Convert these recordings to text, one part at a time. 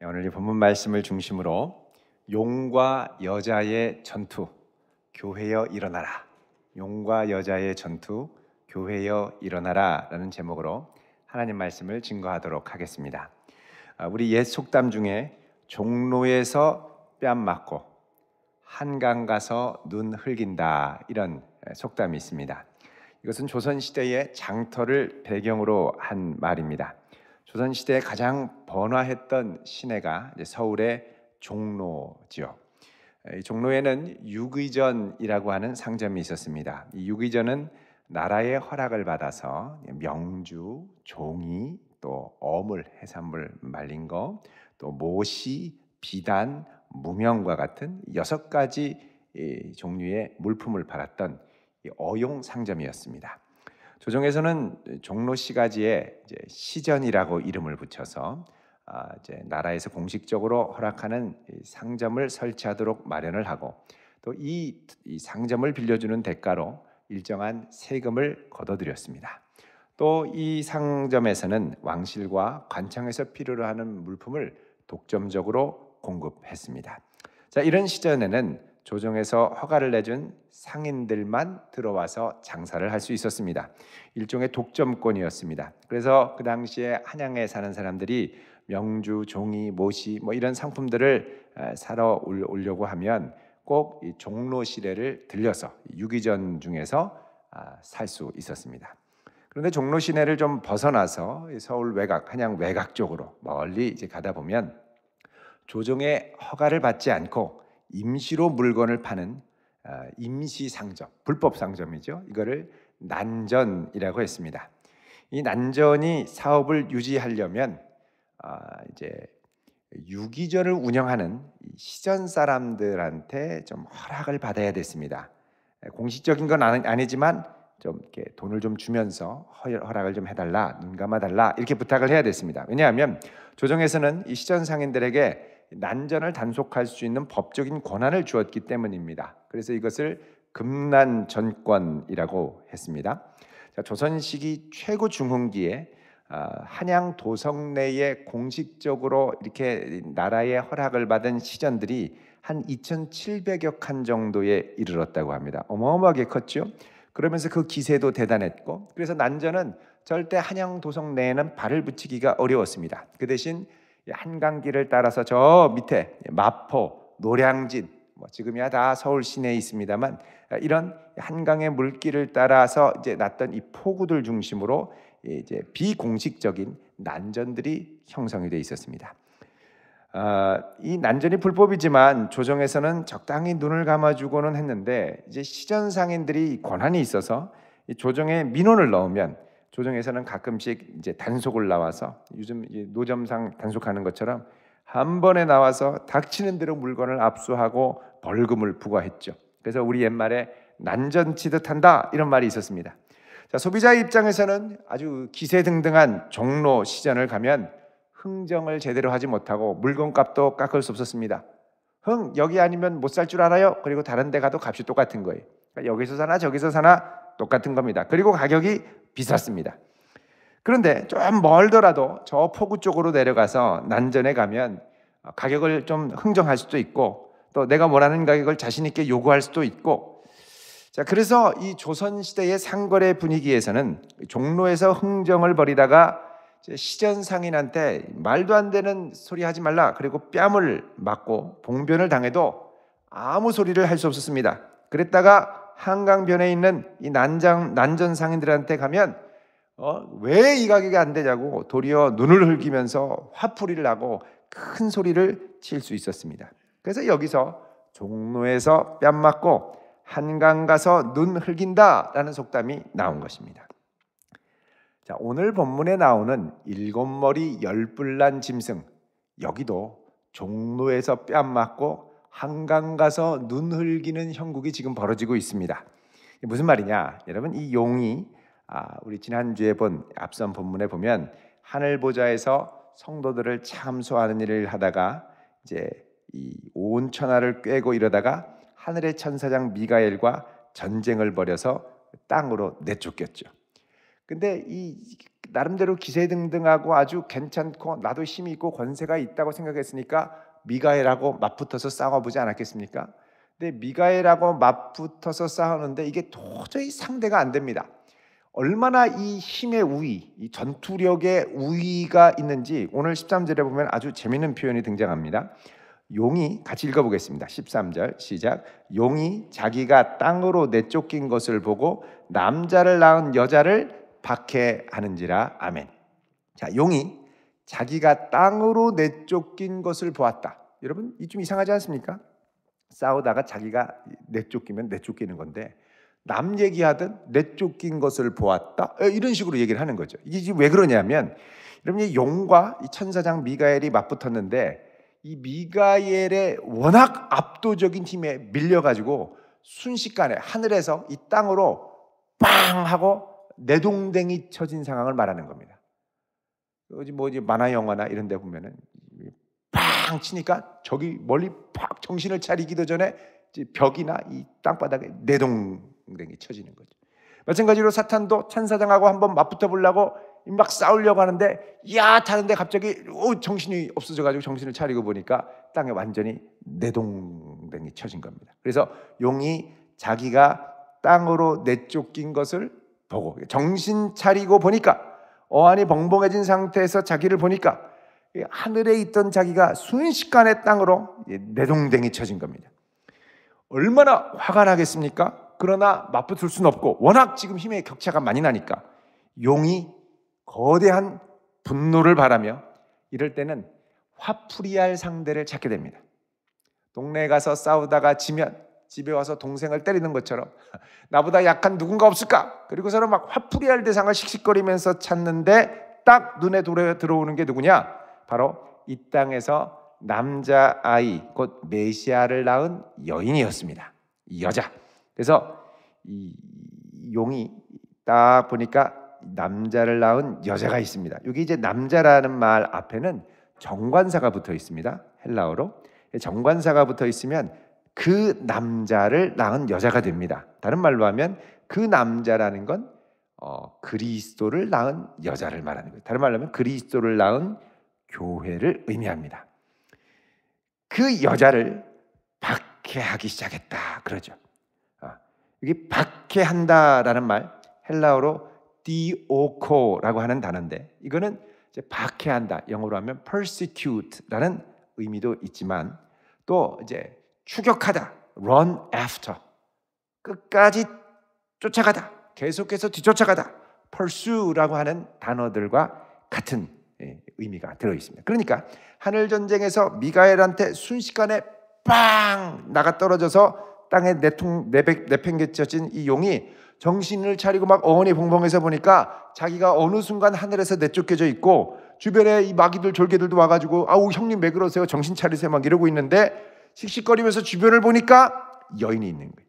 오늘 이 본문 말씀을 중심으로 용과 여자의 전투, 교회여 일어나라. 용과 여자의 전투, 교회여 일어나라 라는 제목으로 하나님 말씀을 증거하도록 하겠습니다. 우리 옛 속담 중에 종로에서 뺨 맞고 한강 가서 눈 흘긴다, 이런 속담이 있습니다. 이것은 조선시대의 장터를 배경으로 한 말입니다. 조선시대에 가장 번화했던 시내가 서울의 종로지요. 이 종로에는 육의전이라고 하는 상점이 있었습니다. 이 육의전은 나라의 허락을 받아서 명주, 종이, 또 어물, 해산물 말린 거, 또 모시, 비단, 무명과 같은 6가지 종류의 물품을 팔았던 어용 상점이었습니다. 조정에서는 종로 시가지에 시전이라고 이름을 붙여서 이제 나라에서 공식적으로 허락하는 상점을 설치하도록 마련을 하고, 또 이 상점을 빌려주는 대가로 일정한 세금을 걷어들였습니다. 또 이 상점에서는 왕실과 관청에서 필요로 하는 물품을 독점적으로 공급했습니다. 자, 이런 시전에는 조정에서 허가를 내준 상인들만 들어와서 장사를 할 수 있었습니다. 일종의 독점권이었습니다. 그래서 그 당시에 한양에 사는 사람들이 명주, 종이, 모시 이런 상품들을 사러 오려고 하면 꼭 이 종로 시내를 들려서 유기전 중에서 살 수 있었습니다. 그런데 종로 시내를 좀 벗어나서 서울 외곽, 한양 외곽 쪽으로 멀리 이제 가다 보면 조정의 허가를 받지 않고 임시로 물건을 파는 임시 상점, 불법 상점이죠. 이거를 난전이라고 했습니다. 이 난전이 사업을 유지하려면 이제 유기전을 운영하는 시전 사람들한테 좀 허락을 받아야 됐습니다. 공식적인 건 아니지만 좀 이렇게 돈을 좀 주면서 허락을 좀 해달라, 눈 감아달라, 이렇게 부탁을 해야 됐습니다. 왜냐하면 조정에서는 이 시전 상인들에게 난전을 단속할 수 있는 법적인 권한을 주었기 때문입니다. 그래서 이것을 금난전권이라고 했습니다. 자, 조선 시기 최고 중흥기에 한양 도성 내에 공식적으로 이렇게 나라의 허락을 받은 시전들이 한 2,700여 칸 정도에 이르렀다고 합니다. 어마어마하게 컸죠. 그러면서 그 기세도 대단했고, 그래서 난전은 절대 한양 도성 내에는 발을 붙이기가 어려웠습니다. 그 대신 한강길을 따라서 저 밑에 마포, 노량진, 지금이야 다 서울 시내에 있습니다만, 이런 한강의 물길을 따라서 이제 났던 이 포구들 중심으로 이제 비공식적인 난전들이 형성이 돼 있었습니다. 이 난전이 불법이지만 조정에서는 적당히 눈을 감아주고는 했는데, 이제 시전 상인들이 권한이 있어서 조정에 민원을 넣으면 조정에서는 가끔씩 이제 단속을 나와서 요즘 노점상 단속하는 것처럼 한 번에 나와서 닥치는 대로 물건을 압수하고 벌금을 부과했죠. 그래서 우리 옛말에 난전치듯 한다, 이런 말이 있었습니다. 자, 소비자의 입장에서는 아주 기세등등한 종로 시전을 가면 흥정을 제대로 하지 못하고 물건값도 깎을 수 없었습니다. 여기 아니면 못 살 줄 알아요? 그리고 다른 데 가도 값이 똑같은 거예요. 그러니까 여기서 사나 저기서 사나 똑같은 겁니다. 그리고 가격이 비쌌습니다. 그런데 좀 멀더라도 저 포구 쪽으로 내려가서 난전에 가면 가격을 좀 흥정할 수도 있고, 또 내가 원하는 가격을 자신 있게 요구할 수도 있고, 자, 그래서 이 조선시대의 상거래 분위기에서는 종로에서 흥정을 벌이다가 시전 상인한테 말도 안 되는 소리 하지 말라, 그리고 뺨을 맞고 봉변을 당해도 아무 소리를 할 수 없었습니다. 그랬다가 한강변에 있는 이 난전 상인들한테 가면 왜 이 가격이 안 되냐고 도리어 눈을 흘기면서 화풀이를 하고 큰 소리를 칠 수 있었습니다. 그래서 여기서 종로에서 뺨 맞고 한강 가서 눈 흘긴다라는 속담이 나온 것입니다. 자, 오늘 본문에 나오는 7머리 10뿔난 짐승, 여기도 종로에서 뺨 맞고 한강 가서 눈 흘기는 형국이 지금 벌어지고 있습니다. 무슨 말이냐? 여러분, 이 용이 우리 지난주에 본 앞선 본문에 보면 하늘 보좌에서 성도들을 참소하는 일을 하다가 이제 이 온 천하를 꿰고 이러다가 하늘의 천사장 미가엘과 전쟁을 벌여서 땅으로 내쫓겼죠. 근데 이 나름대로 기세등등하고 아주 괜찮고 나도 힘이 있고 권세가 있다고 생각했으니까 미가엘하고 맞붙어서 싸워보지 않았겠습니까? 근데 미가엘하고 맞붙어서 싸우는데 이게 도저히 상대가 안 됩니다. 얼마나 이 힘의 우위, 이 전투력의 우위가 있는지 오늘 13절에 보면 아주 재미있는 표현이 등장합니다. 용이, 같이 읽어보겠습니다. 13절 시작. 용이 자기가 땅으로 내쫓긴 것을 보고 남자를 낳은 여자를 박해하는지라. 아멘. 자, 용이 자기가 땅으로 내쫓긴 것을 보았다. 여러분, 이 좀 이상하지 않습니까? 싸우다가 자기가 내쫓기면 내쫓기는 건데 남 얘기하든 내쫓긴 것을 보았다, 이런 식으로 얘기를 하는 거죠. 이게 지금 왜 그러냐면, 여러분, 이 용과 이 천사장 미가엘이 맞붙었는데 이 미가엘의 워낙 압도적인 힘에 밀려가지고 순식간에 하늘에서 이 땅으로 빵 하고 내동댕이 쳐진 상황을 말하는 겁니다. 뭐 이제 만화 영화나 이런 데 보면은 팡 치니까 저기 멀리 팍 정신을 차리기도 전에 벽이나 이 땅바닥에 내동댕이 쳐지는 거죠. 마찬가지로 사탄도 천사장하고 한번 맞붙어 보려고 막 싸우려고 하는데 야 타는데 갑자기 정신이 없어져가지고 정신을 차리고 보니까 땅에 완전히 내동댕이 쳐진 겁니다. 그래서 용이 자기가 땅으로 내쫓긴 것을 보고 정신 차리고 보니까 어안이 벙벙해진 상태에서 자기를 보니까 하늘에 있던 자기가 순식간에 땅으로 내동댕이 쳐진 겁니다. 얼마나 화가 나겠습니까? 그러나 맞붙을 수는 없고 워낙 지금 힘의 격차가 많이 나니까 용이 거대한 분노를 바라며 이럴 때는 화풀이할 상대를 찾게 됩니다. 동네에 가서 싸우다가 지면 집에 와서 동생을 때리는 것처럼 나보다 약한 누군가 없을까? 그리고서는 막 화풀이할 대상을 씩씩거리면서 찾는데 딱 눈에 들어오는 게 누구냐? 바로 이 땅에서 남자아이 곧 메시아를 낳은 여인이었습니다. 이 여자. 그래서 이 용이 딱 보니까 남자를 낳은 여자가 있습니다. 여기 이제 남자라는 말 앞에는 정관사가 붙어 있습니다. 헬라어로. 정관사가 붙어 있으면 그 남자를 낳은 여자가 됩니다. 다른 말로 하면 그 남자라는 건 그리스도를 낳은 여자를 말하는 거예요. 다른 말로 하면 그리스도를 낳은 교회를 의미합니다. 그 여자를 박해하기 시작했다 그러죠. 여기 박해한다라는 말 헬라어로 디오코라고 하는 단어인데 이거는 이제 박해한다, 영어로 하면 persecute라는 의미도 있지만 또 이제 추격하다, run after, 끝까지 쫓아가다, 계속해서 뒤쫓아가다, pursue라고 하는 단어들과 같은 의미가 들어 있습니다. 그러니까 하늘 전쟁에서 미가엘한테 순식간에 빵 나가 떨어져서 땅에 내팽개쳐진 이 용이 정신을 차리고 막 어원이 봉봉해서 보니까 자기가 어느 순간 하늘에서 내쫓겨져 있고 주변에 이 마귀들 졸개들도 와가지고 아우 형님 왜 그러세요? 정신 차리세요 막 이러고 있는데 씩씩거리면서 주변을 보니까 여인이 있는 거예요.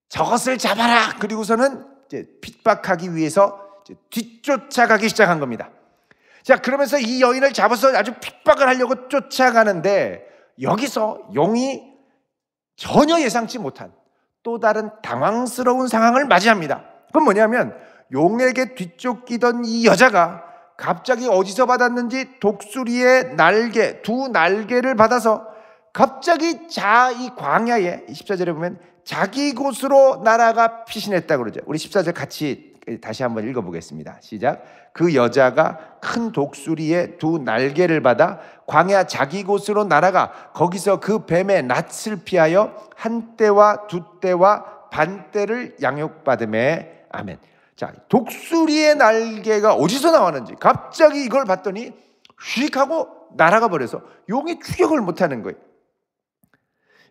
저것을 잡아라. 그리고서는 이제 핍박하기 위해서 이제 뒤쫓아가기 시작한 겁니다. 자, 그러면서 이 여인을 잡아서 아주 핍박을 하려고 쫓아가는데 여기서 용이 전혀 예상치 못한 또 다른 당황스러운 상황을 맞이합니다. 그건 뭐냐면 용에게 뒤쫓기던 이 여자가 갑자기 어디서 받았는지 독수리의 날개, 두 날개를 받아서 갑자기 이 광야에 14절에 보면 자기 곳으로 날아가 피신했다 그러죠. 우리 14절 같이 다시 한번 읽어보겠습니다. 시작. 그 여자가 큰 독수리의 두 날개를 받아 광야 자기 곳으로 날아가 거기서 그 뱀의 낯을 피하여 한 때와 두 때와 반 때를 양육받음에. 아멘. 자, 독수리의 날개가 어디서 나왔는지 갑자기 이걸 봤더니 휙 하고 날아가 버려서 용이 추격을 못하는 거예요.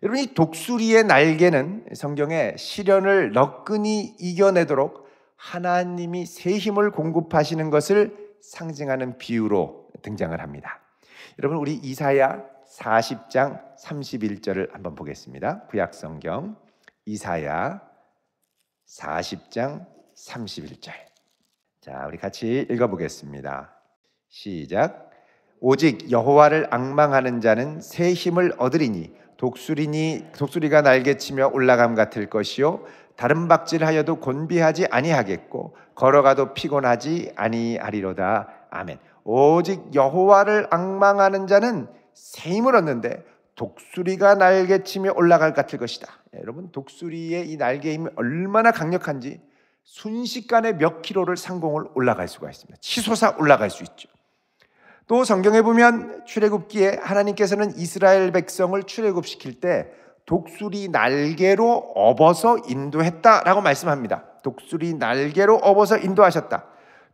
여러분, 이 독수리의 날개는 성경에 시련을 너끈히 이겨내도록 하나님이 새 힘을 공급하시는 것을 상징하는 비유로 등장을 합니다. 여러분, 우리 이사야 40장 31절을 한번 보겠습니다. 구약성경 이사야 40장 31절. 자, 우리 같이 읽어보겠습니다. 시작. 오직 여호와를 앙망하는 자는 새 힘을 얻으리니 독수리가 날개치며 올라감 같을 것이요 다른 박질하여도 곤비하지 아니하겠고 걸어가도 피곤하지 아니하리로다. 아멘. 오직 여호와를 앙망하는 자는 새 힘을 얻는데 독수리가 날개치며 올라갈 것 같을 것이다. 여러분, 독수리의 이 날개 힘이 얼마나 강력한지 순식간에 몇 킬로를 상공을 올라갈 수가 있습니다. 치솟아 올라갈 수 있죠. 또 성경에 보면 출애굽기에 하나님께서는 이스라엘 백성을 출애굽시킬 때 독수리 날개로 업어서 인도했다라고 말씀합니다. 독수리 날개로 업어서 인도하셨다.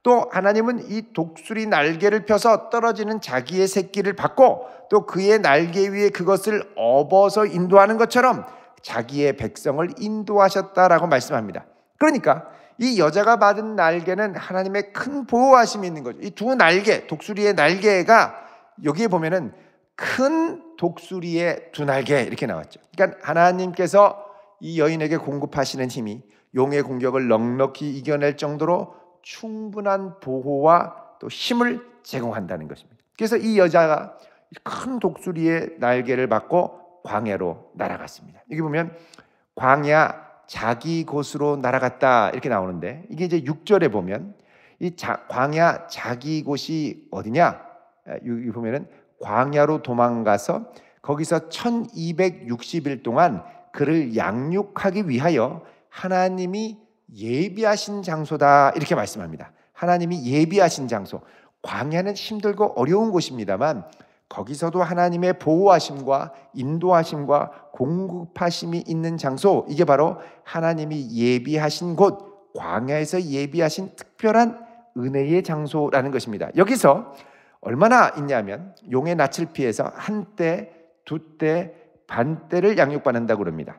또 하나님은 이 독수리 날개를 펴서 떨어지는 자기의 새끼를 받고 또 그의 날개 위에 그것을 업어서 인도하는 것처럼 자기의 백성을 인도하셨다라고 말씀합니다. 그러니까 이 여자가 받은 날개는 하나님의 큰 보호하심이 있는 거죠. 이 두 날개, 독수리의 날개가 여기에 보면은 큰 독수리의 두 날개 이렇게 나왔죠. 그러니까 하나님께서 이 여인에게 공급하시는 힘이 용의 공격을 넉넉히 이겨낼 정도로 충분한 보호와 또 힘을 제공한다는 것입니다. 그래서 이 여자가 큰 독수리의 날개를 받고 광야로 날아갔습니다. 여기 보면 광야 자기 곳으로 날아갔다 이렇게 나오는데 이게 이제 6절에 보면 이 광야 자기 곳이 어디냐? 여기 보면은 광야로 도망가서 거기서 1260일 동안 그를 양육하기 위하여 하나님이 예비하신 장소다 이렇게 말씀합니다. 하나님이 예비하신 장소. 광야는 힘들고 어려운 곳입니다만 거기서도 하나님의 보호하심과 인도하심과 공급하심이 있는 장소, 이게 바로 하나님이 예비하신 곳, 광야에서 예비하신 특별한 은혜의 장소라는 것입니다. 여기서 얼마나 있냐면 용의 낯을 피해서 한 때, 두 때, 반 때를 양육받는다고 그럽니다.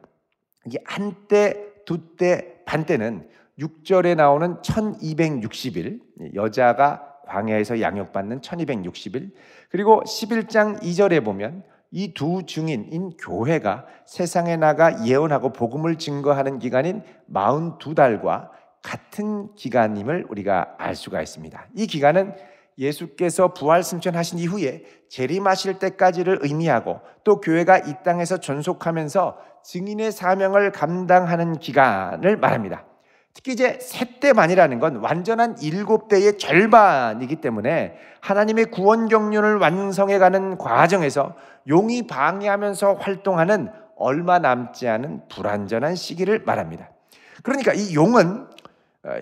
이게 한 때, 두 때, 반 때는 6절에 나오는 1260일, 여자가 광야에서 양육받는 1260일, 그리고 11장 2절에 보면 이 두 증인인 교회가 세상에 나가 예언하고 복음을 증거하는 기간인 42달과 같은 기간임을 우리가 알 수가 있습니다. 이 기간은 예수께서 부활 승천하신 이후에 재림하실 때까지를 의미하고 또 교회가 이 땅에서 존속하면서 증인의 사명을 감당하는 기간을 말합니다. 특히 이제 세 때만이라는 건 완전한 7대의 절반이기 때문에 하나님의 구원 경륜을 완성해가는 과정에서 용이 방해하면서 활동하는 얼마 남지 않은 불완전한 시기를 말합니다. 그러니까 이 용은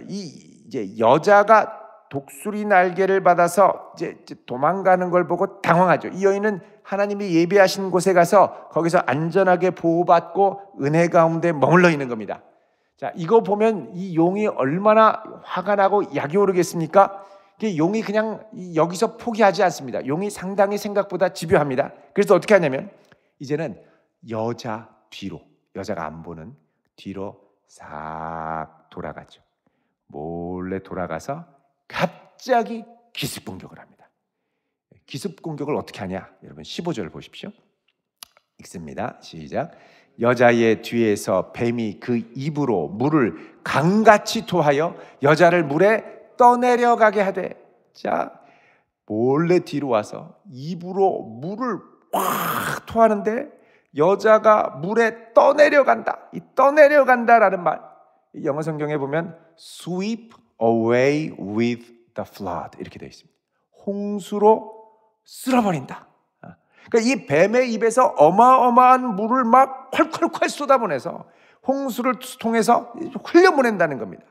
이제 여자가 독수리 날개를 받아서 이제 도망가는 걸 보고 당황하죠. 이 여인은 하나님이 예비하신 곳에 가서 거기서 안전하게 보호받고 은혜 가운데 머물러 있는 겁니다. 자, 이거 보면 이 용이 얼마나 화가 나고 약이 오르겠습니까? 용이 그냥 여기서 포기하지 않습니다. 용이 상당히 생각보다 집요합니다. 그래서 어떻게 하냐면 이제는 여자 뒤로, 여자가 안 보는 뒤로 싹 돌아가죠. 몰래 돌아가서 갑자기 기습 공격을 합니다. 기습 공격을 어떻게 하냐? 여러분 15절 보십시오. 읽습니다. 시작. 여자의 뒤에서 뱀이 그 입으로 물을 강같이 토하여 여자를 물에 떠내려가게 하되, 자, 몰래 뒤로 와서 입으로 물을 확 토하는데 여자가 물에 떠내려간다. 이 떠내려간다라는 말, 영어 성경에 보면 sweep away with the flood 이렇게 되어 있습니다. 홍수로 쓸어버린다. 그러니까 이 뱀의 입에서 어마어마한 물을 막 콸콸콸 쏟아보내서 홍수를 통해서 흘려보낸다는 겁니다.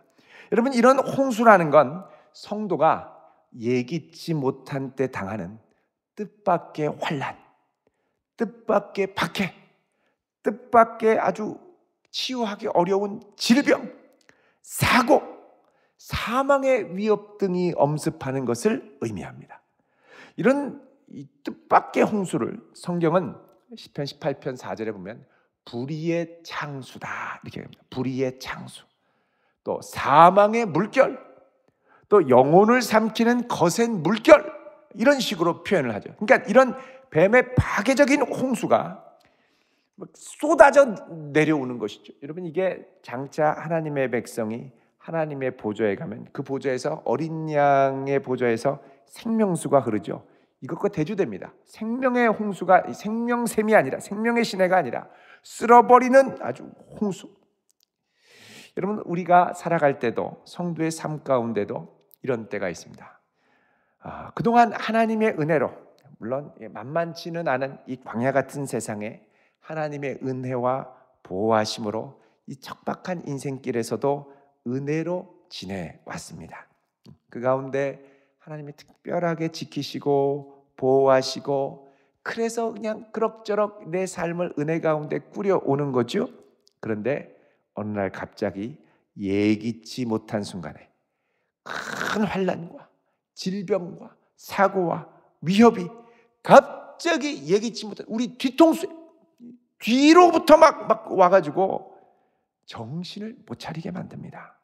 여러분, 이런 홍수라는 건 성도가 예기치 못한 때 당하는 뜻밖의 환난, 뜻밖의 박해, 뜻밖의 아주 치유하기 어려운 질병, 사고, 사망의 위협 등이 엄습하는 것을 의미합니다. 이런 이 뜻밖의 홍수를 성경은 시편 18편 4절에 보면 불의의 창수다 이렇게 합니다. 불의의 창수, 또 사망의 물결, 또 영혼을 삼키는 거센 물결, 이런 식으로 표현을 하죠. 그러니까 이런 뱀의 파괴적인 홍수가 쏟아져 내려오는 것이죠. 여러분, 이게 장차 하나님의 백성이 하나님의 보좌에 가면 그 보좌에서 어린 양의 보좌에서 생명수가 흐르죠. 이것과 대조됩니다. 생명의 홍수가 생명샘이 아니라, 생명의 시내가 아니라 쓸어버리는 아주 홍수. 여러분, 우리가 살아갈 때도 성도의 삶 가운데도 이런 때가 있습니다. 그동안 하나님의 은혜로, 물론 만만치는 않은 이 광야 같은 세상에 하나님의 은혜와 보호하심으로 이 척박한 인생길에서도 은혜로 지내왔습니다. 그 가운데 하나님이 특별하게 지키시고 보호하시고, 그래서 그냥 그럭저럭 내 삶을 은혜 가운데 꾸려오는 거죠. 그런데 어느 날 갑자기 예기치 못한 순간에 큰 환난과 질병과 사고와 위협이 갑자기 예기치 못한 우리 뒤통수에 뒤로부터 막 와가지고 정신을 못 차리게 만듭니다.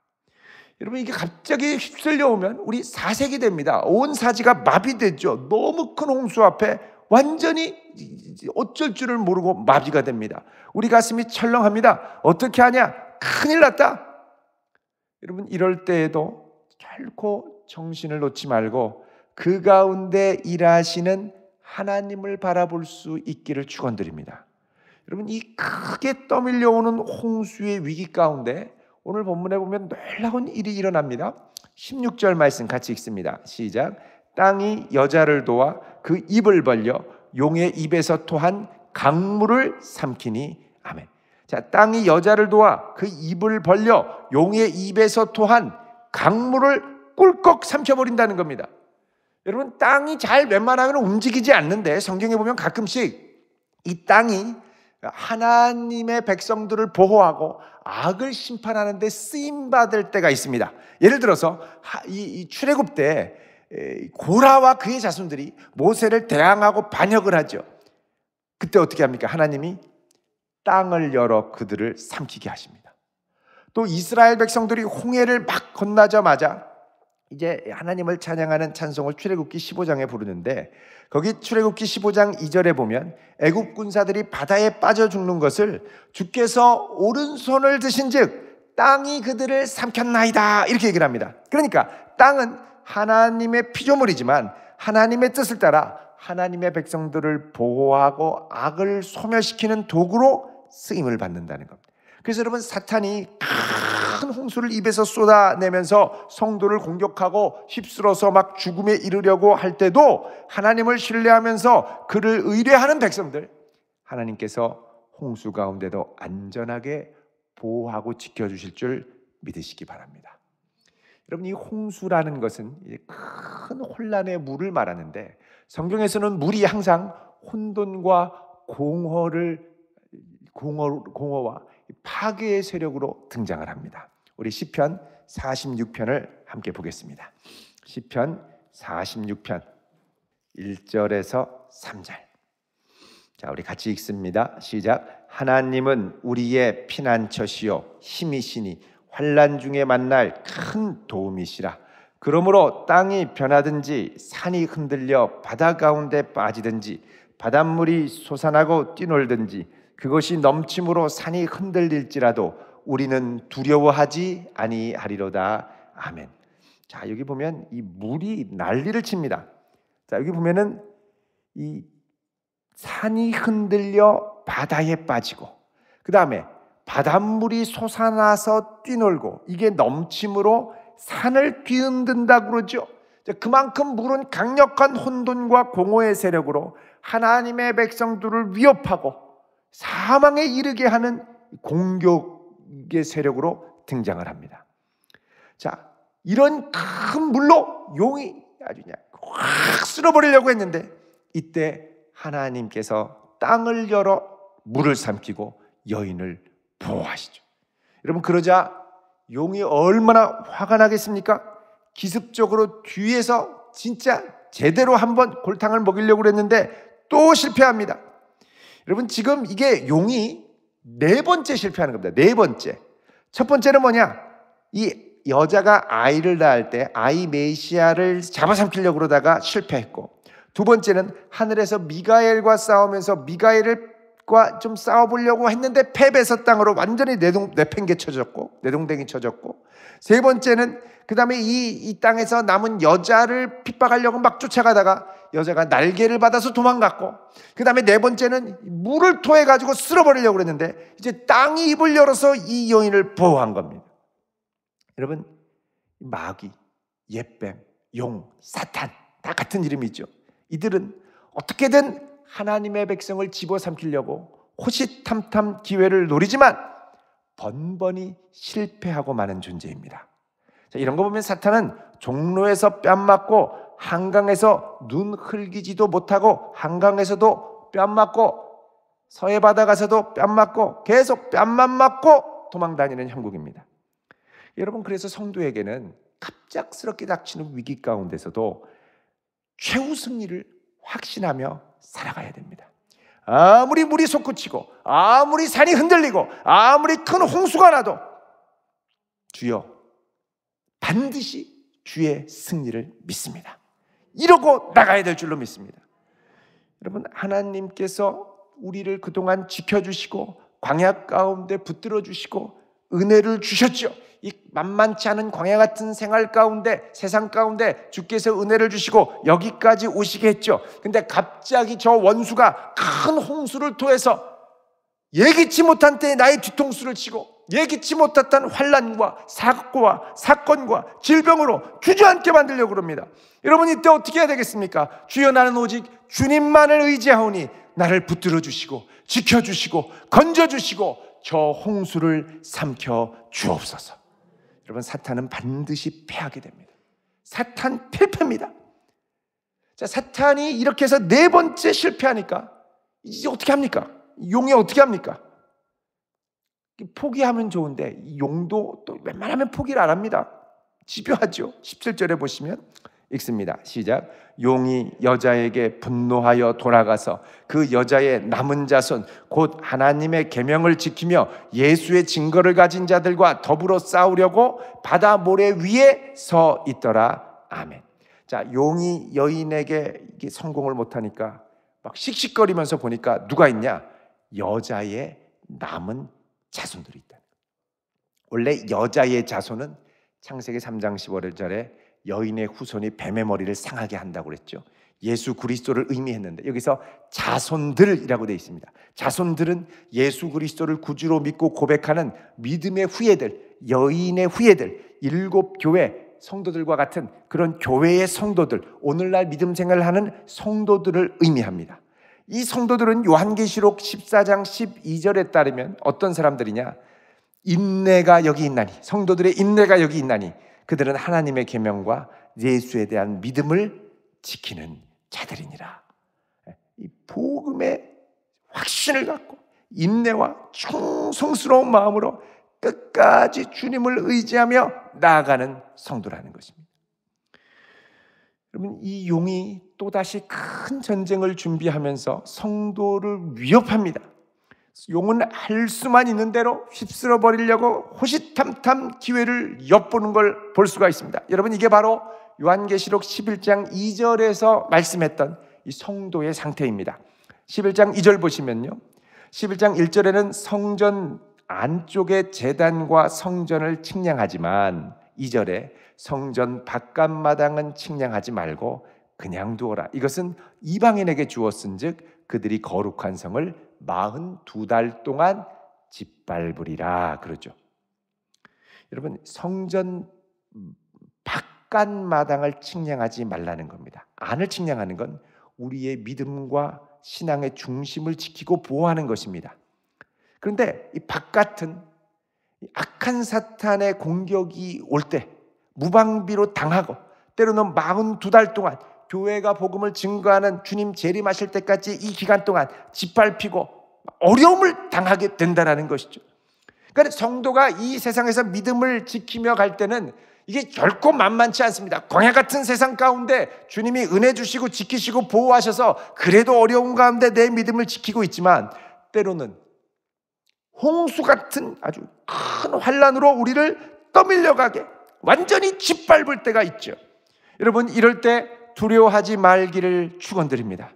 여러분, 이게 갑자기 휩쓸려 오면 우리 사색이 됩니다. 온 사지가 마비되죠. 너무 큰 홍수 앞에 완전히 어쩔 줄을 모르고 마비가 됩니다. 우리 가슴이 철렁합니다. 어떻게 하냐? 큰일 났다. 여러분, 이럴 때에도 결코 정신을 놓지 말고 그 가운데 일하시는 하나님을 바라볼 수 있기를 축원드립니다. 여러분, 이 크게 떠밀려오는 홍수의 위기 가운데 오늘 본문에 보면 놀라운 일이 일어납니다. 16절 말씀 같이 읽습니다. 시작. 땅이 여자를 도와 그 입을 벌려 용의 입에서 토한 강물을 삼키니. 아멘. 자, 땅이 여자를 도와 그 입을 벌려 용의 입에서 토한 강물을 꿀꺽 삼켜버린다는 겁니다. 여러분, 땅이 잘 웬만하면 움직이지 않는데 성경에 보면 가끔씩 이 땅이 하나님의 백성들을 보호하고 악을 심판하는 데 쓰임받을 때가 있습니다. 예를 들어서 이 출애굽 때 고라와 그의 자손들이 모세를 대항하고 반역을 하죠. 그때 어떻게 합니까? 하나님이 땅을 열어 그들을 삼키게 하십니다. 또 이스라엘 백성들이 홍해를 막 건너자마자 이제 하나님을 찬양하는 찬송을 출애굽기 15장에 부르는데, 거기 출애굽기 15장 2절에 보면 애굽 군사들이 바다에 빠져 죽는 것을 주께서 오른손을 드신즉 땅이 그들을 삼켰나이다, 이렇게 얘기를 합니다. 그러니까 땅은 하나님의 피조물이지만 하나님의 뜻을 따라 하나님의 백성들을 보호하고 악을 소멸시키는 도구로 쓰임을 받는다는 겁니다. 그래서 여러분, 사탄이 큰 홍수를 입에서 쏟아내면서 성도를 공격하고 휩쓸어서 막 죽음에 이르려고 할 때도 하나님을 신뢰하면서 그를 의뢰하는 백성들, 하나님께서 홍수 가운데도 안전하게 보호하고 지켜주실 줄 믿으시기 바랍니다. 여러분, 이 홍수라는 것은 큰 혼란의 물을 말하는데, 성경에서는 물이 항상 혼돈과 공허와 파괴의 세력으로 등장을 합니다. 우리 시편 46편을 함께 보겠습니다. 시편 46편 1절에서 3절. 자, 우리 같이 읽습니다. 시작. 하나님은 우리의 피난처시요 힘이시니 환난 중에 만날 큰 도움이시라. 그러므로 땅이 변하든지 산이 흔들려 바다 가운데 빠지든지 바닷물이 솟아나고 뛰놀든지 그것이 넘침으로 산이 흔들릴지라도 우리는 두려워하지 아니하리로다. 아멘. 자, 여기 보면 이 물이 난리를 칩니다. 자, 여기 보면은 이 산이 흔들려 바다에 빠지고, 그 다음에 바닷물이 솟아나서 뛰놀고, 이게 넘침으로 산을 뒤흔든다고 그러죠. 그만큼 물은 강력한 혼돈과 공허의 세력으로 하나님의 백성들을 위협하고 사망에 이르게 하는 공격의 세력으로 등장을 합니다. 자, 이런 큰 물로 용이 아주 그냥 확 쓸어버리려고 했는데, 이때 하나님께서 땅을 열어 물을 삼키고 여인을 보호하시죠. 여러분, 그러자 용이 얼마나 화가 나겠습니까? 기습적으로 뒤에서 진짜 제대로 한번 골탕을 먹이려고 했는데 또 실패합니다. 여러분, 지금 이게 용이 네 번째 실패하는 겁니다. 네 번째. 첫 번째는 뭐냐? 이 여자가 아이를 낳을 때 아이 메시아를 잡아삼키려고 그러다가 실패했고, 두 번째는 하늘에서 미가엘과 싸우면서 미가엘과 좀 싸워보려고 했는데 패배해서 땅으로 완전히 내팽개 쳐졌고, 내동댕이 쳐졌고, 세 번째는 그 다음에 이 땅에서 남은 여자를 핍박하려고 막 쫓아가다가 여자가 날개를 받아서 도망갔고, 그 다음에 네 번째는 물을 토해가지고 쓸어버리려고 그랬는데 이제 땅이 입을 열어서 이 여인을 보호한 겁니다. 여러분, 마귀, jet뱀, 용, 사탄 다 같은 이름이죠. 이들은 어떻게든 하나님의 백성을 집어삼키려고 호시탐탐 기회를 노리지만 번번이 실패하고 마는 존재입니다. 자, 이런 거 보면 사탄은 종로에서 뺨 맞고 한강에서 눈 흘기지도 못하고 한강에서도 뺨 맞고 서해바다 가서도 뺨 맞고 계속 뺨만 맞고 도망다니는 형국입니다. 여러분, 그래서 성도에게는 갑작스럽게 닥치는 위기 가운데서도 최후 승리를 확신하며 살아가야 됩니다. 아무리 물이 솟구치고 아무리 산이 흔들리고 아무리 큰 홍수가 나도 주여, 반드시 주의 승리를 믿습니다. 이러고 나가야 될 줄로 믿습니다. 여러분, 하나님께서 우리를 그동안 지켜주시고 광야 가운데 붙들어 주시고 은혜를 주셨죠. 이 만만치 않은 광야 같은 생활 가운데, 세상 가운데 주께서 은혜를 주시고 여기까지 오시게 했죠. 근데 갑자기 저 원수가 큰 홍수를 토해서 예기치 못한 때에 나의 뒤통수를 치고 예기치 못했던 환난과 사고와 사건과 질병으로 주저앉게 만들려고 그럽니다. 여러분, 이때 어떻게 해야 되겠습니까? 주여, 나는 오직 주님만을 의지하오니 나를 붙들어 주시고 지켜주시고 건져주시고 저 홍수를 삼켜 주옵소서. 여러분, 사탄은 반드시 패하게 됩니다. 사탄 필패입니다. 자, 사탄이 이렇게 해서 4번째 실패하니까 이제 어떻게 합니까? 용이 어떻게 합니까? 포기하면 좋은데 용도 또 웬만하면 포기를 안 합니다. 집요하죠. 17절에 보시면 읽습니다. 시작. 용이 여자에게 분노하여 돌아가서 그 여자의 남은 자손 곧 하나님의 계명을 지키며 예수의 증거를 가진 자들과 더불어 싸우려고 바다 모래 위에 서 있더라. 아멘. 자, 용이 여인에게 성공을 못하니까 막 씩씩거리면서 보니까 누가 있냐? 여자의 남은 자손들이 있다. 원래 여자의 자손은 창세기 3장 15절에 여인의 후손이 뱀의 머리를 상하게 한다고 그랬죠. 예수 그리스도를 의미했는데 여기서 자손들이라고 되어 있습니다. 자손들은 예수 그리스도를 구주로 믿고 고백하는 믿음의 후예들, 여인의 후예들, 7교회 성도들과 같은 그런 교회의 성도들, 오늘날 믿음 생활을 하는 성도들을 의미합니다. 이 성도들은 요한계시록 14장 12절에 따르면 어떤 사람들이냐? 인내가 여기 있나니, 성도들의 인내가 여기 있나니 그들은 하나님의 계명과 예수에 대한 믿음을 지키는 자들이니라. 이 복음의 확신을 갖고 인내와 충성스러운 마음으로 끝까지 주님을 의지하며 나아가는 성도라는 것입니다. 여러분, 이 용이 또다시 큰 전쟁을 준비하면서 성도를 위협합니다. 용은 할 수만 있는 대로 휩쓸어 버리려고 호시탐탐 기회를 엿보는 걸 볼 수가 있습니다. 여러분, 이게 바로 요한계시록 11장 2절에서 말씀했던 이 성도의 상태입니다. 11장 2절 보시면요, 11장 1절에는 성전 안쪽의 제단과 성전을 측량하지만 2절에 성전 바깥마당은 측량하지 말고 그냥 두어라. 이것은 이방인에게 주었은즉 그들이 거룩한 성을 42달 동안 짓밟으리라 그러죠. 여러분, 성전 바깥마당을 측량하지 말라는 겁니다. 안을 측량하는 건 우리의 믿음과 신앙의 중심을 지키고 보호하는 것입니다. 그런데 이 바깥은 악한 사탄의 공격이 올 때 무방비로 당하고 때로는 42달 동안 교회가 복음을 증거하는 주님 재림하실 때까지 이 기간 동안 짓밟히고 어려움을 당하게 된다는 것이죠. 그러니까 성도가 이 세상에서 믿음을 지키며 갈 때는 이게 결코 만만치 않습니다. 광야 같은 세상 가운데 주님이 은혜 주시고 지키시고 보호하셔서 그래도 어려운 가운데 내 믿음을 지키고 있지만 때로는 홍수 같은 아주 큰 환난으로 우리를 떠밀려가게 완전히 짓밟을 때가 있죠. 여러분, 이럴 때 두려워하지 말기를 축원드립니다.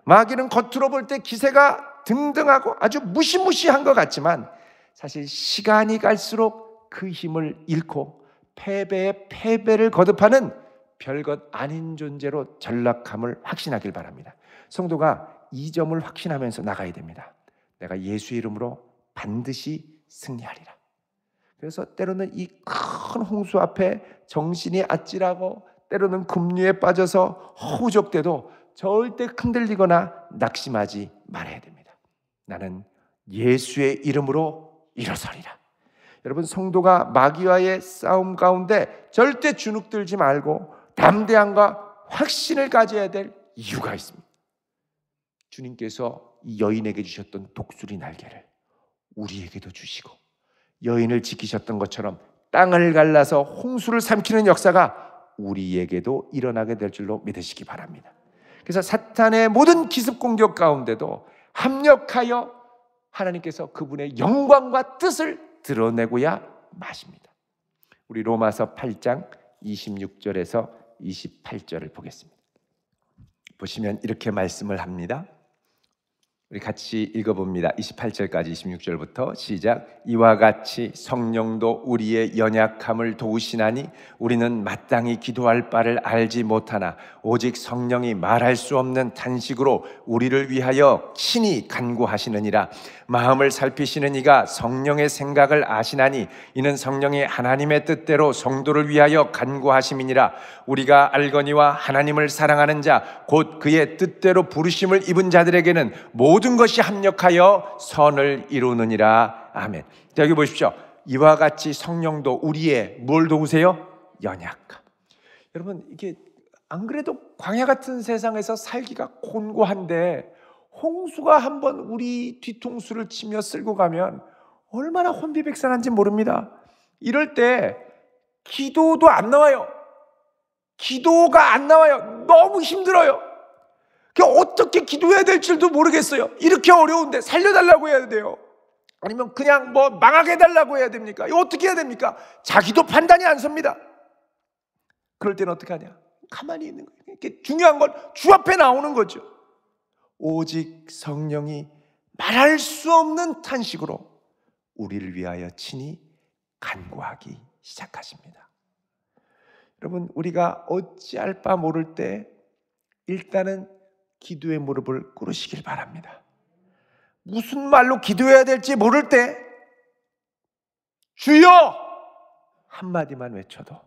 마귀는 겉으로 볼 때 기세가 등등하고 아주 무시무시한 것 같지만 사실 시간이 갈수록 그 힘을 잃고 패배에 패배를 거듭하는 별것 아닌 존재로 전락함을 확신하길 바랍니다. 성도가 이 점을 확신하면서 나가야 됩니다. 내가 예수의 이름으로 반드시 승리하리라. 그래서 때로는 이 큰 홍수 앞에 정신이 아찔하고 때로는 급류에 빠져서 허우적대도 절대 흔들리거나 낙심하지 말아야 됩니다. 나는 예수의 이름으로 일어서리라. 여러분, 성도가 마귀와의 싸움 가운데 절대 주눅들지 말고 담대함과 확신을 가져야 될 이유가 있습니다. 주님께서 이 여인에게 주셨던 독수리 날개를 우리에게도 주시고 여인을 지키셨던 것처럼 땅을 갈라서 홍수를 삼키는 역사가 우리에게도 일어나게 될 줄로 믿으시기 바랍니다. 그래서 사탄의 모든 기습 공격 가운데도 합력하여 하나님께서 그분의 영광과 뜻을 드러내고야 마십니다. 우리 로마서 8장 26절에서 28절을 보겠습니다. 보시면 이렇게 말씀을 합니다. 우리 같이 읽어봅니다. 28절까지 26절부터 시작. 이와 같이 성령도 우리의 연약함을 도우시나니 우리는 마땅히 기도할 바를 알지 못하나 오직 성령이 말할 수 없는 탄식으로 우리를 위하여 친히 간구하시느니라. 마음을 살피시는 이가 성령의 생각을 아시나니 이는 성령이 하나님의 뜻대로 성도를 위하여 간구하심이니라. 우리가 알거니와 하나님을 사랑하는 자 곧 그의 뜻대로 부르심을 입은 자들에게는 모든 것이 합력하여 선을 이루느니라. 아멘. 자, 여기 보십시오. 이와 같이 성령도 우리의 뭘 도우세요? 연약함. 여러분, 이게 안 그래도 광야 같은 세상에서 살기가 곤고한데 홍수가 한번 우리 뒤통수를 치며 쓸고 가면 얼마나 혼비백산한지 모릅니다. 이럴 때 기도도 안 나와요. 기도가 안 나와요. 너무 힘들어요. 어떻게 기도해야 될 줄도 모르겠어요. 이렇게 어려운데 살려달라고 해야 돼요? 아니면 그냥 망하게 해달라고 해야 됩니까? 이거 어떻게 해야 됩니까? 자기도 판단이 안 섭니다. 그럴 때는 어떻게 하냐? 가만히 있는 거예요. 이렇게 중요한 건 주 앞에 나오는 거죠. 오직 성령이 말할 수 없는 탄식으로 우리를 위하여 친히 간구하기 시작하십니다. 여러분, 우리가 어찌할 바 모를 때 일단은 기도의 무릎을 꿇으시길 바랍니다. 무슨 말로 기도해야 될지 모를 때 주여 한마디만 외쳐도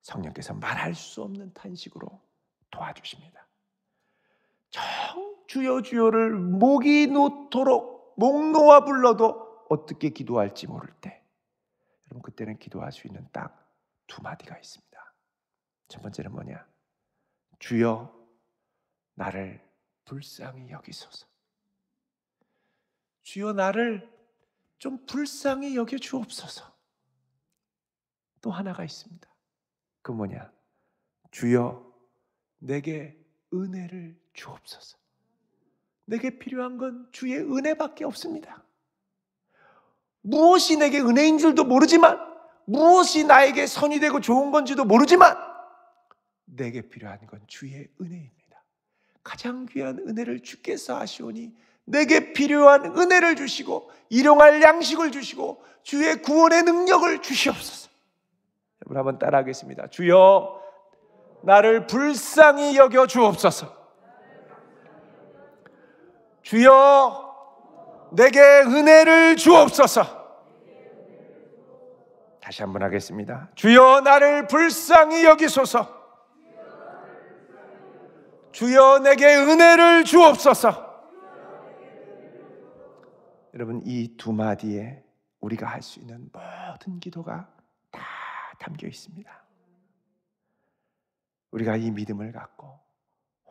성령께서 말할 수 없는 탄식으로 도와주십니다. 정 주여 주여를 목이 놓도록 목 놓아 불러도 어떻게 기도할지 모를 때 여러분, 그때는 기도할 수 있는 딱 두 마디가 있습니다. 첫 번째는 뭐냐? 주여 나를 불쌍히 여기소서. 주여 나를 좀 불쌍히 여겨 주옵소서. 또 하나가 있습니다. 그 뭐냐? 주여 내게 은혜를 주옵소서. 내게 필요한 건 주의 은혜밖에 없습니다. 무엇이 내게 은혜인 줄도 모르지만, 무엇이 나에게 선이 되고 좋은 건지도 모르지만 내게 필요한 건 주의 은혜입니다. 가장 귀한 은혜를 주께서 하시오니 내게 필요한 은혜를 주시고 일용할 양식을 주시고 주의 구원의 능력을 주시옵소서. 여러분 한번 따라하겠습니다. 주여 나를 불쌍히 여겨 주옵소서. 주여 내게 은혜를 주옵소서. 다시 한번 하겠습니다. 주여 나를 불쌍히 여기소서. 주여 내게 은혜를 주옵소서. 여러분, 이 두 마디에 우리가 할 수 있는 모든 기도가 다 담겨 있습니다. 우리가 이 믿음을 갖고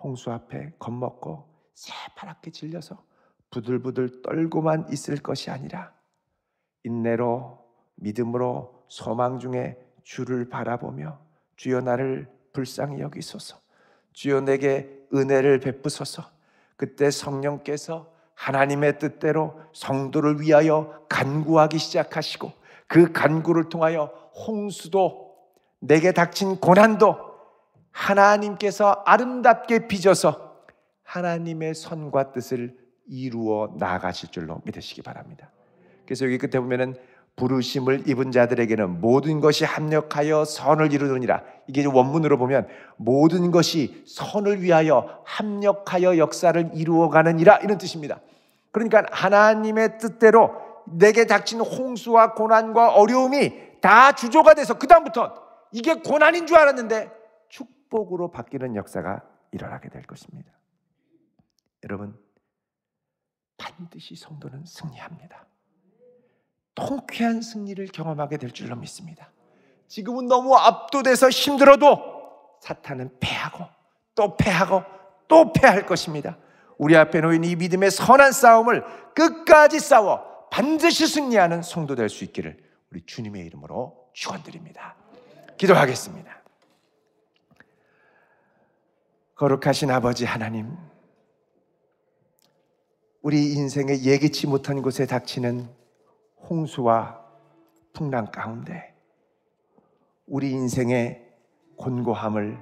홍수 앞에 겁먹고 새파랗게 질려서 부들부들 떨고만 있을 것이 아니라 인내로 믿음으로 소망 중에 주를 바라보며 주여 나를 불쌍히 여기소서. 주여 내게 은혜를 베푸소서. 그때 성령께서 하나님의 뜻대로 성도를 위하여 간구하기 시작하시고 그 간구를 통하여 홍수도 내게 닥친 고난도 하나님께서 아름답게 빚어서 하나님의 선과 뜻을 이루어 나아가실 줄로 믿으시기 바랍니다. 그래서 여기 끝에 보면은 부르심을 입은 자들에게는 모든 것이 합력하여 선을 이루느니라. 이게 원문으로 보면 모든 것이 선을 위하여 합력하여 역사를 이루어가느니라 이런 뜻입니다. 그러니까 하나님의 뜻대로 내게 닥친 홍수와 고난과 어려움이 다 주조가 돼서 그 다음부터 이게 고난인 줄 알았는데 축복으로 바뀌는 역사가 일어나게 될 것입니다. 여러분, 반드시 성도는 승리합니다. 통쾌한 승리를 경험하게 될 줄로 믿습니다. 지금은 너무 압도돼서 힘들어도 사탄은 패하고 또 패하고 또 패할 것입니다. 우리 앞에 놓인 이 믿음의 선한 싸움을 끝까지 싸워 반드시 승리하는 성도 될 수 있기를 우리 주님의 이름으로 축원드립니다. 기도하겠습니다. 거룩하신 아버지 하나님, 우리 인생의 예기치 못한 곳에 닥치는 홍수와 풍랑 가운데 우리 인생의 곤고함을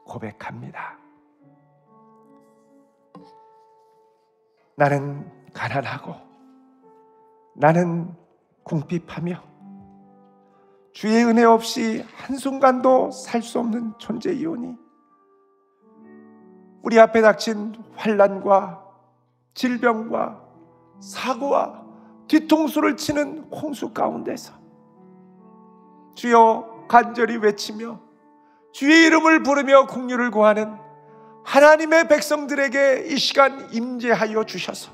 고백합니다. 나는 가난하고 나는 궁핍하며 주의 은혜 없이 한순간도 살 수 없는 존재이오니 우리 앞에 닥친 환난과 질병과 사고와 뒤통수를 치는 홍수 가운데서 주여 간절히 외치며 주의 이름을 부르며 긍휼을 구하는 하나님의 백성들에게 이 시간 임재하여 주셔서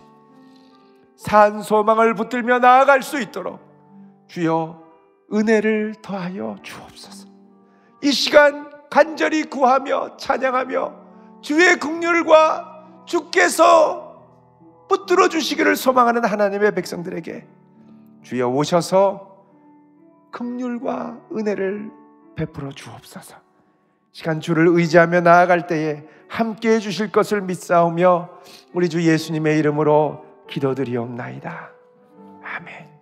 산 소망을 붙들며 나아갈 수 있도록 주여 은혜를 더하여 주옵소서. 이 시간 간절히 구하며 찬양하며 주의 긍휼과 주께서 붙들어 주시기를 소망하는 하나님의 백성들에게 주여 오셔서 긍휼과 은혜를 베풀어 주옵소서. 시간 주를 의지하며 나아갈 때에 함께해 주실 것을 믿사오며 우리 주 예수님의 이름으로 기도드리옵나이다. 아멘.